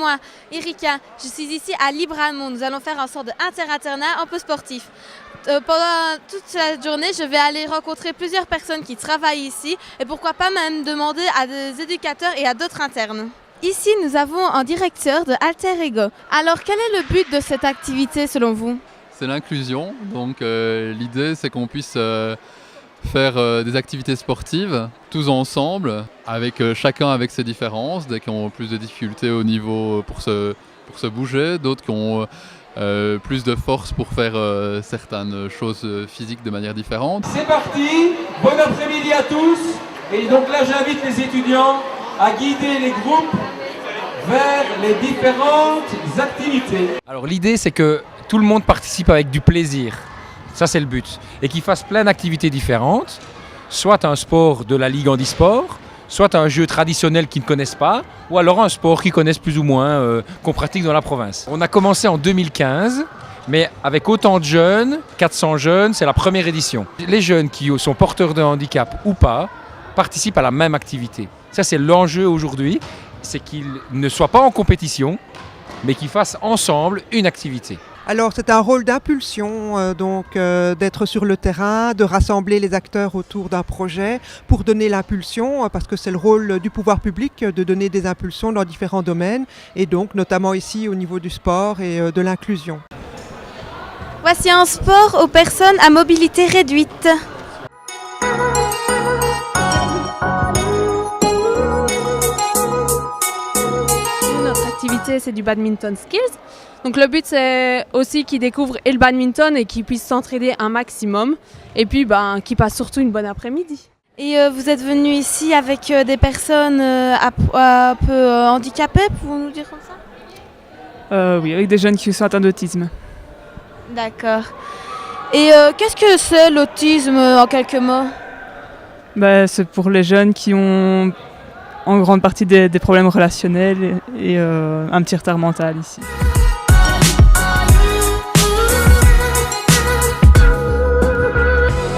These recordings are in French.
moi, Erika. Je suis ici à Libramont. Nous allons faire un sort d'inter-internat un peu sportif. Pendant toute la journée, je vais aller rencontrer plusieurs personnes qui travaillent ici et pourquoi pas même demander à des éducateurs et à d'autres internes. Ici, nous avons un directeur de Alter Ego. Alors, quel est le but de cette activité selon vous ? C'est l'inclusion. Donc l'idée, c'est qu'on puisse faire des activités sportives tous ensemble, avec chacun avec ses différences, des qui ont plus de difficultés au niveau pour se bouger, d'autres qui ont plus de force pour faire certaines choses physiques de manière différente. C'est parti, bon après-midi à tous. Et donc là j'invite les étudiants à guider les groupes vers les différentes activités. Alors l'idée c'est que tout le monde participe avec du plaisir, ça c'est le but, et qu'ils fassent plein d'activités différentes, soit un sport de la Ligue handisport, soit un jeu traditionnel qu'ils ne connaissent pas, ou alors un sport qu'ils connaissent plus ou moins, qu'on pratique dans la province. On a commencé en 2015, mais avec autant de jeunes, 400 jeunes, c'est la première édition. Les jeunes qui sont porteurs de handicap ou pas, participent à la même activité. Ça c'est l'enjeu aujourd'hui, c'est qu'ils ne soient pas en compétition, mais qu'ils fassent ensemble une activité. Alors c'est un rôle d'impulsion, d'être sur le terrain, de rassembler les acteurs autour d'un projet pour donner l'impulsion, parce que c'est le rôle du pouvoir public de donner des impulsions dans différents domaines, et donc notamment ici au niveau du sport et de l'inclusion. Voici un sport aux personnes à mobilité réduite. Notre activité, c'est du badminton skills. Donc le but, c'est aussi qu'ils découvrent et le badminton et qu'ils puissent s'entraider un maximum. Et puis, qu'ils passent surtout une bonne après-midi. Et vous êtes venu ici avec des personnes un peu handicapées, pouvons-nous dire comme ça ? Oui, avec des jeunes qui sont atteints d'autisme. D'accord. Et qu'est-ce que c'est l'autisme en quelques mots ? C'est pour les jeunes qui ont en grande partie des problèmes relationnels et un petit retard mental ici.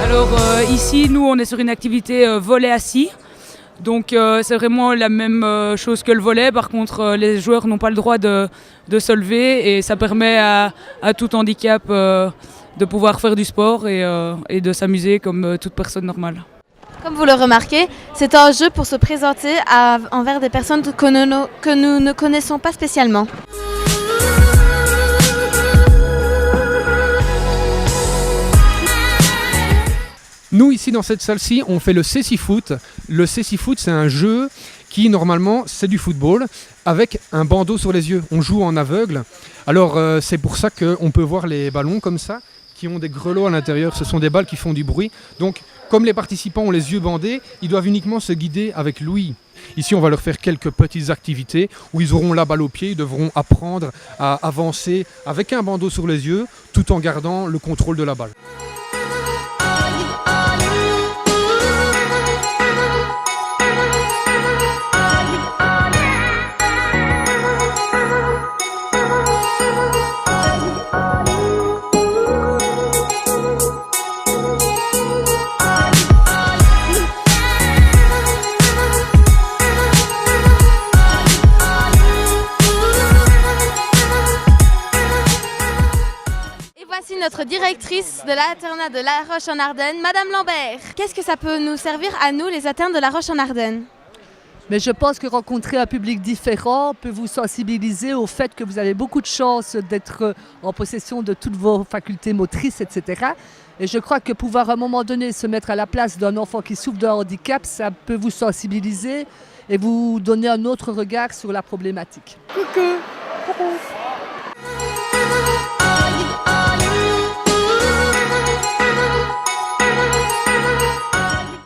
Alors ici, nous, on est sur une activité volley assis. Donc c'est vraiment la même chose que le volley. Par contre, les joueurs n'ont pas le droit de se lever et ça permet à tout handicap de pouvoir faire du sport et de s'amuser comme toute personne normale. Comme vous le remarquez, c'est un jeu pour se présenter envers des personnes que nous ne connaissons pas spécialement. Nous, ici, dans cette salle-ci, on fait le cécifoot. Le cécifoot, c'est un jeu qui, normalement, c'est du football avec un bandeau sur les yeux. On joue en aveugle. Alors, c'est pour ça qu'on peut voir les ballons comme ça, qui ont des grelots à l'intérieur. Ce sont des balles qui font du bruit. Donc, comme les participants ont les yeux bandés, ils doivent uniquement se guider avec l'ouïe. Ici, on va leur faire quelques petites activités où ils auront la balle au pied. Ils devront apprendre à avancer avec un bandeau sur les yeux, tout en gardant le contrôle de la balle. Voici notre directrice de l'internat de La Roche-en-Ardenne, Madame Lambert. Qu'est-ce que ça peut nous servir à nous, les internes de La Roche-en-Ardenne ? Mais je pense que rencontrer un public différent peut vous sensibiliser au fait que vous avez beaucoup de chance d'être en possession de toutes vos facultés motrices, etc. Et je crois que pouvoir à un moment donné se mettre à la place d'un enfant qui souffre d'un handicap, ça peut vous sensibiliser et vous donner un autre regard sur la problématique. Coucou.